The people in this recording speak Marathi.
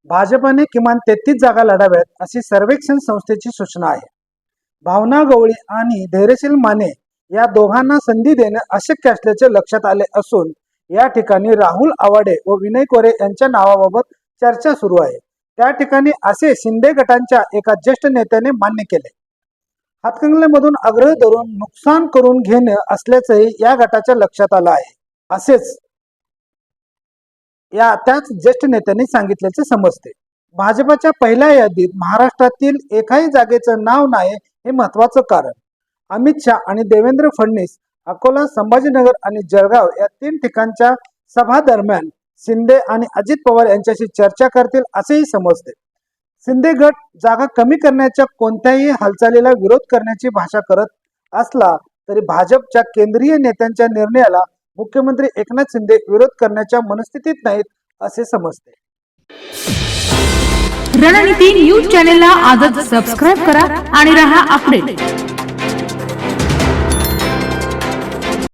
भाजपने किमान 33 जागा लढाव्यात अशी सर्वेक्षण संस्थेची सूचना आहे। भावना गवळी आणि धैर्यशील माने या दोघांना संधी देणे अशक्य असल्याचे लक्षात आले असून या ठिकाणी राहुल आवाडे व विनय कोरे यांच्या नावाबाबत चर्चा सुरू आहे। त्या ठिकाणी असे शिंदे गटांच्या एका ज्येष्ठ नेत्याने मान्य केले। हातकंगल्यामधून आग्रह धरून नुकसान करून घेणे असल्याचंही या गटाच्या लक्षात आलं आहे, असेच त्याच ज्येष्ठ नेत्यांनी सांगितल्याचे समजते। भाजपच्या पहिल्या यादीत महाराष्ट्रातील एकाही जागेचं नाव नाही हे महत्वाचं कारण। अमित शाह आणि देवेंद्र फडणवीस अकोला, संभाजीनगर आणि जळगाव या 3 ठिकाणच्या सभा दरम्यान शिंदे आणि अजित पवार यांच्याशी चर्चा करतील असेही समजते। शिंदे गट जागा कमी करण्याच्या कोणत्याही हालचालीला विरोध करण्याची भाषा करत असला तरी भाजपच्या केंद्रीय नेत्यांच्या निर्णयाला मुख्यमंत्री एकनाथ शिंदे विरोध करण्याच्या मनस्थितीत नाहीत असे समजते। रणनीती न्यूज चॅनेलला आजच सबस्क्राइब करा आणि रहा अपडेट।